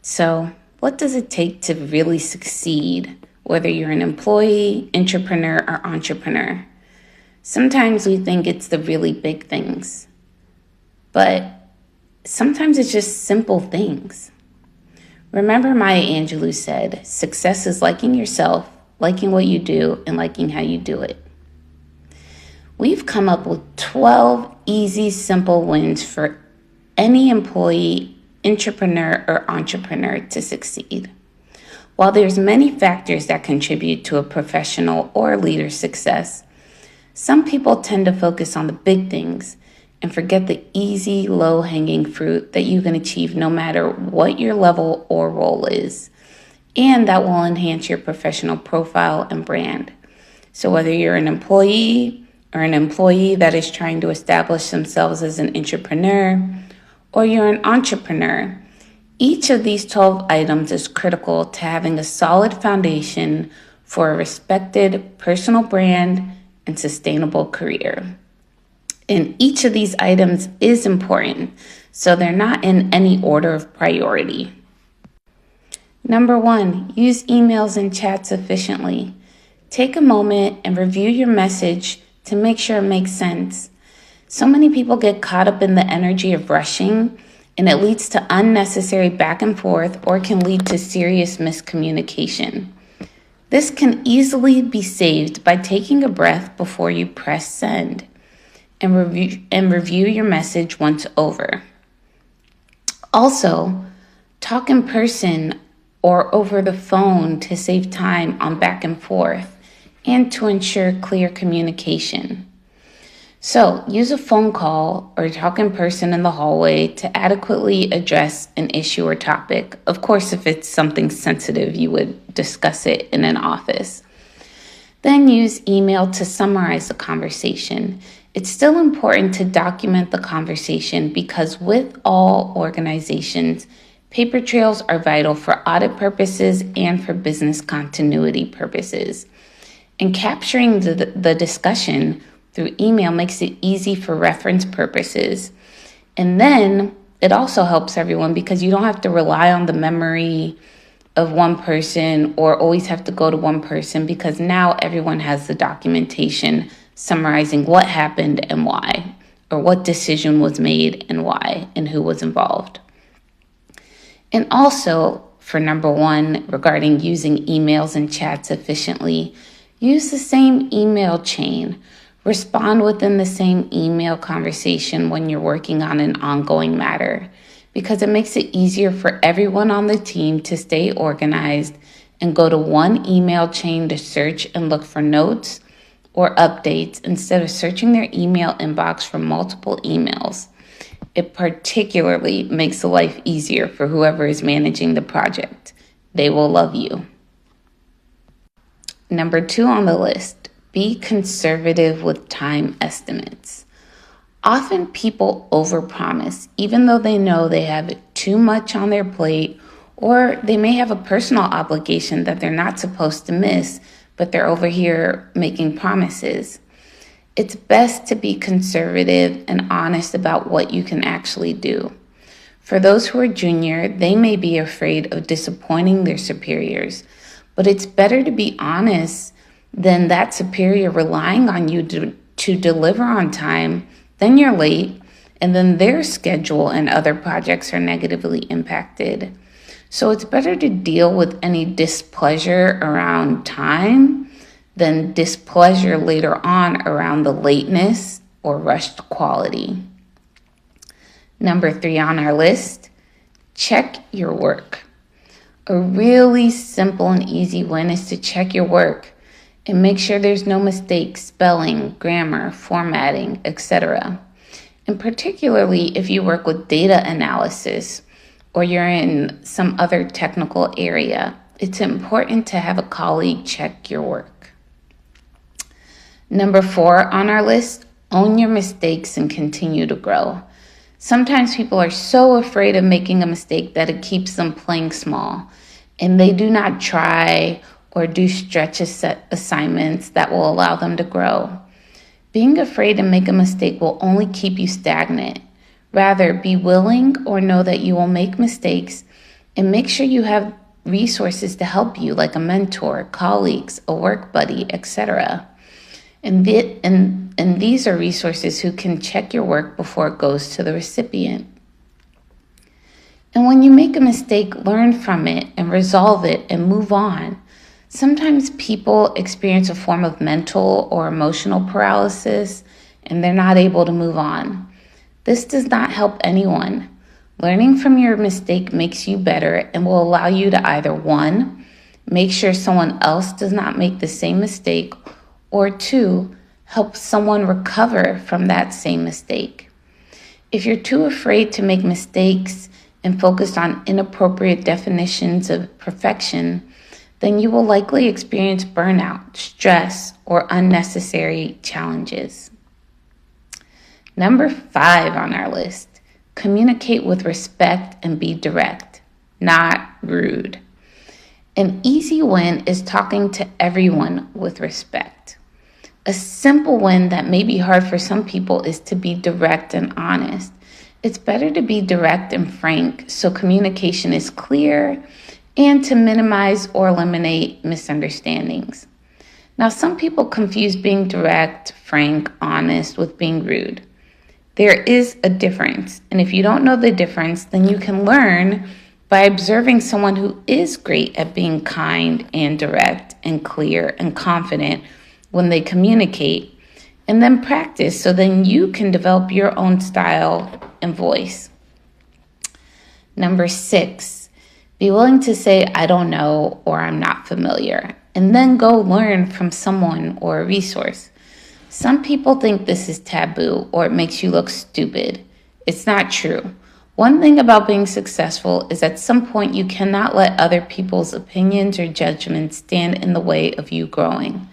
So, what does it take to really succeed, whether you're an employee, intrapreneur, or entrepreneur? Sometimes we think it's the really big things, but sometimes it's just simple things. Remember Maya Angelou said, success is liking yourself, liking what you do, and liking how you do it. We've come up with 12 easy, simple wins for any employee, intrapreneur, or entrepreneur to succeed. While there's many factors that contribute to a professional or leader's success, some people tend to focus on the big things and forget the easy, low-hanging fruit that you can achieve no matter what your level or role is, and that will enhance your professional profile and brand. So whether you're an employee or an employee that is trying to establish themselves as an intrapreneur, or you're an entrepreneur, each of these 12 items is critical to having a solid foundation for a respected personal brand and sustainable career. And each of these items is important, so they're not in any order of priority. Number 1, use emails and chats efficiently. Take a moment and review your message to make sure it makes sense. So many people get caught up in the energy of rushing, and it leads to unnecessary back and forth or can lead to serious miscommunication. This can easily be saved by taking a breath before you press send and review your message once over. Also, talk in person or over the phone to save time on back and forth and to ensure clear communication. So, use a phone call or talk in person in the hallway to adequately address an issue or topic. Of course, if it's something sensitive, you would discuss it in an office. Then use email to summarize the conversation. It's still important to document the conversation because with all organizations, paper trails are vital for audit purposes and for business continuity purposes. And capturing the discussion through email makes it easy for reference purposes. And then it also helps everyone because you don't have to rely on the memory of one person or always have to go to one person because now everyone has the documentation summarizing what happened and why, or what decision was made and why, and who was involved. And also, for number 1, regarding using emails and chats efficiently, use the same email chain. Respond within the same email conversation when you're working on an ongoing matter because it makes it easier for everyone on the team to stay organized and go to one email chain to search and look for notes or updates instead of searching their email inbox for multiple emails. It particularly makes life easier for whoever is managing the project. They will love you. Number 2 on the list, be conservative with time estimates. Often people overpromise, even though they know they have too much on their plate, or they may have a personal obligation that they're not supposed to miss, but they're over here making promises. It's best to be conservative and honest about what you can actually do. For those who are junior, they may be afraid of disappointing their superiors, but it's better to be honest than that superior relying on you to deliver on time, then you're late, and then their schedule and other projects are negatively impacted. So it's better to deal with any displeasure around time than displeasure later on around the lateness or rushed quality. Number 3 on our list, check your work. A really simple and easy win is to check your work and make sure there's no mistakes, spelling, grammar, formatting, etc. And particularly if you work with data analysis or you're in some other technical area, it's important to have a colleague check your work. Number 4 on our list, own your mistakes and continue to grow. Sometimes people are so afraid of making a mistake that it keeps them playing small, and they do not try or do stretch assignments that will allow them to grow. Being afraid to make a mistake will only keep you stagnant. Rather, be willing or know that you will make mistakes And make sure you have resources to help you, like a mentor, colleagues, a work buddy, etc. And these are resources who can check your work before it goes to the recipient. And when you make a mistake, learn from it and resolve it and move on. Sometimes people experience a form of mental or emotional paralysis and they're not able to move on. This does not help anyone. Learning from your mistake makes you better and will allow you to either 1, make sure someone else does not make the same mistake, or 2, help someone recover from that same mistake. If you're too afraid to make mistakes and focused on inappropriate definitions of perfection, then you will likely experience burnout, stress, or unnecessary challenges. Number 5 on our list, communicate with respect and be direct, not rude. An easy win is talking to everyone with respect. A simple win that may be hard for some people is to be direct and honest. It's better to be direct and frank so communication is clear and to minimize or eliminate misunderstandings. Now, some people confuse being direct, frank, honest with being rude. There is a difference, and if you don't know the difference, then you can learn by observing someone who is great at being kind and direct and clear and confident when they communicate, and then practice so then you can develop your own style and voice. Number 6, be willing to say, I don't know, or I'm not familiar, and then go learn from someone or a resource. Some people think this is taboo or it makes you look stupid. It's not true. One thing about being successful is at some point you cannot let other people's opinions or judgments stand in the way of you growing.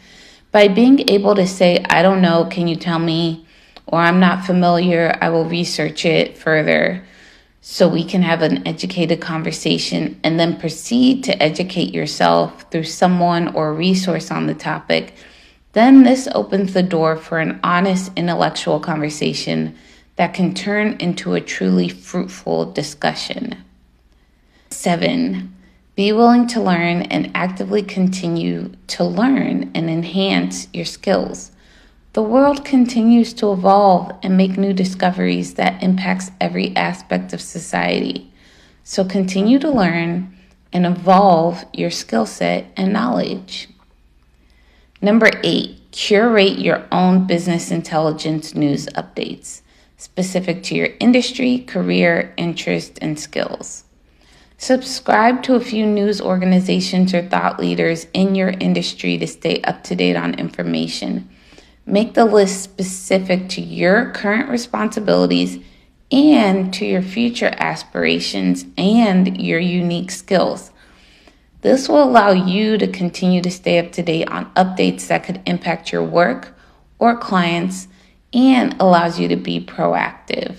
By being able to say, I don't know, can you tell me? Or I'm not familiar, I will research it further so we can have an educated conversation and then proceed to educate yourself through someone or a resource on the topic. Then this opens the door for an honest intellectual conversation that can turn into a truly fruitful discussion. 7, be willing to learn and actively continue to learn and enhance your skills. The world continues to evolve and make new discoveries that impacts every aspect of society. So continue to learn and evolve your skill set and knowledge. Number 8, curate your own business intelligence news updates specific to your industry, career, interest, and skills. Subscribe to a few news organizations or thought leaders in your industry to stay up to date on information. Make the list specific to your current responsibilities and to your future aspirations and your unique skills. This will allow you to continue to stay up to date on updates that could impact your work or clients and allows you to be proactive.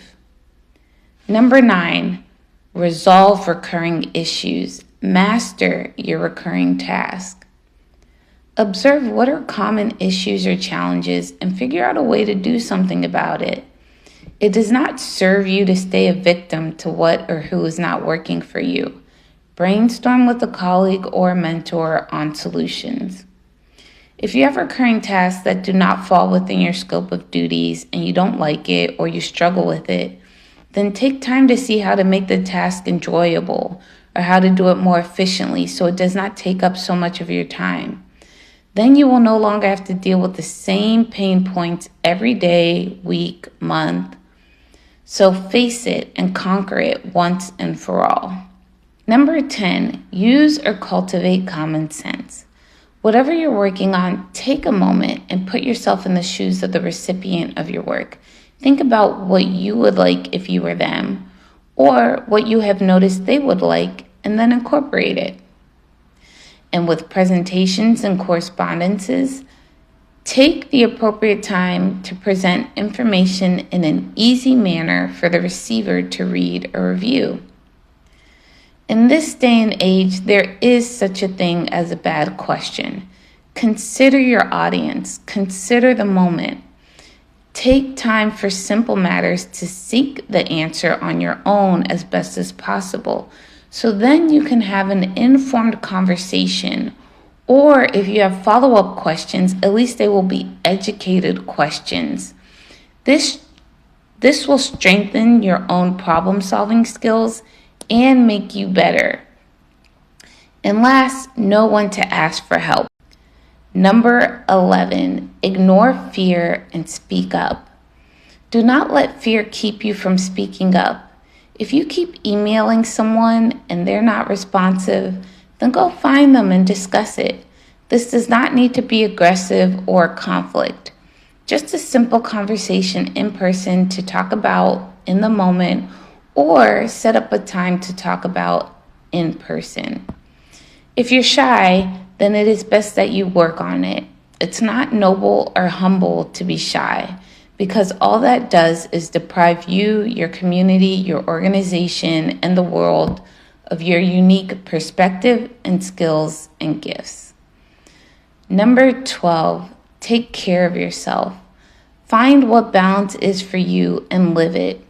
Number 9, resolve recurring issues. Master your recurring task. Observe what are common issues or challenges and figure out a way to do something about it. It does not serve you to stay a victim to what or who is not working for you. Brainstorm with a colleague or a mentor on solutions. If you have recurring tasks that do not fall within your scope of duties and you don't like it or you struggle with it, then take time to see how to make the task enjoyable or how to do it more efficiently so it does not take up so much of your time. Then you will no longer have to deal with the same pain points every day, week, month. So face it and conquer it once and for all. Number 10, use or cultivate common sense. Whatever you're working on, take a moment and put yourself in the shoes of the recipient of your work. Think about what you would like if you were them, or what you have noticed they would like, and then incorporate it. And with presentations and correspondences, take the appropriate time to present information in an easy manner for the receiver to read or review. In this day and age, there is such a thing as a bad question. Consider your audience. Consider the moment. Take time for simple matters to seek the answer on your own as best as possible. So then you can have an informed conversation. Or if you have follow-up questions, at least they will be educated questions. This will strengthen your own problem-solving skills and make you better. And last, know when to ask for help. Number 11, ignore fear and speak up. Do not let fear keep you from speaking up. If you keep emailing someone and they're not responsive, then go find them and discuss it. This does not need to be aggressive or conflict. Just a simple conversation in person to talk about in the moment, or set up a time to talk about in person. If you're shy, then it is best that you work on it. It's not noble or humble to be shy, because all that does is deprive you, your community, your organization, and the world of your unique perspective and skills and gifts. Number 12, take care of yourself. Find what balance is for you and live it.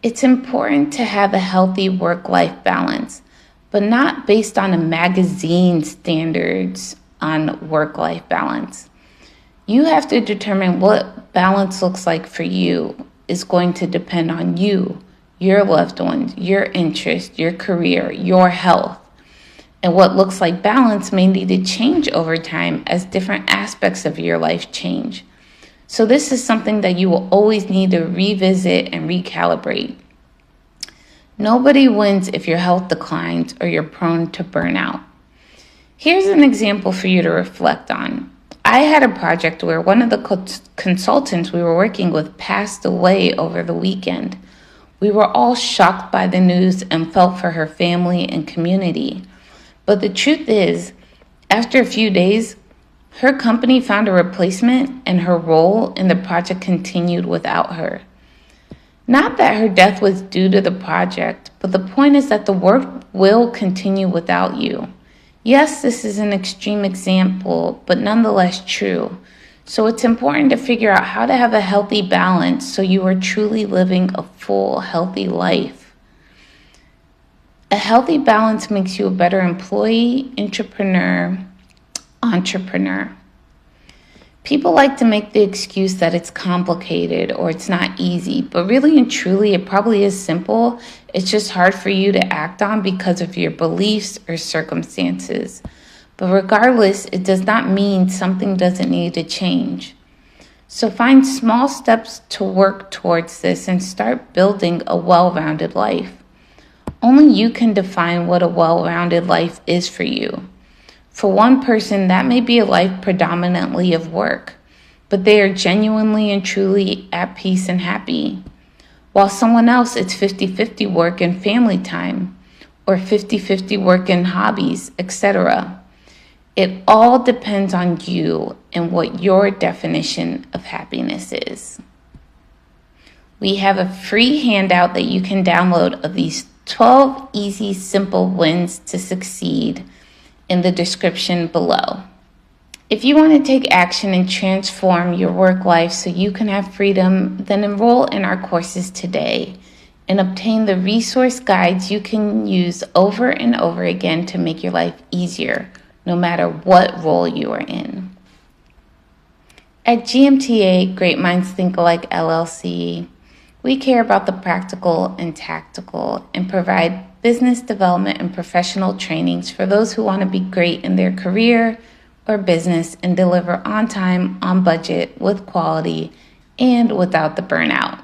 It's important to have a healthy work-life balance, but not based on a magazine standards on work-life balance. You have to determine what balance looks like for you. Is going to depend on you, your loved ones, your interests, your career, your health. And what looks like balance may need to change over time as different aspects of your life change. So this is something that you will always need to revisit and recalibrate. Nobody wins if your health declines or you're prone to burnout. Here's an example for you to reflect on. I had a project where one of the consultants we were working with passed away over the weekend. We were all shocked by the news and felt for her family and community. But the truth is, after a few days, her company found a replacement and her role in the project continued without her. Not that her death was due to the project, but the point is that the work will continue without you. Yes, this is an extreme example, but nonetheless true. So it's important to figure out how to have a healthy balance so you are truly living a full, healthy life. A healthy balance makes you a better employee, entrepreneur. People like to make the excuse that it's complicated or it's not easy, but really and truly it probably is simple. It's just hard for you to act on because of your beliefs or circumstances. But regardless, it does not mean something doesn't need to change. So find small steps to work towards this and start building a well-rounded life. Only you can define what a well-rounded life is for you. For one person, that may be a life predominantly of work, but they are genuinely and truly at peace and happy. While someone else, it's 50-50 work and family time, or 50-50 work and hobbies, etc. It all depends on you and what your definition of happiness is. We have a free handout that you can download of these 12 easy, simple wins to succeed in the description below. If you want to take action and transform your work life so you can have freedom, then enroll in our courses today and obtain the resource guides you can use over and over again to make your life easier, no matter what role you are in. At GMTA, Great Minds Think Alike LLC, we care about the practical and tactical and provide business development and professional trainings for those who want to be great in their career or business and deliver on time, on budget, with quality, and without the burnout.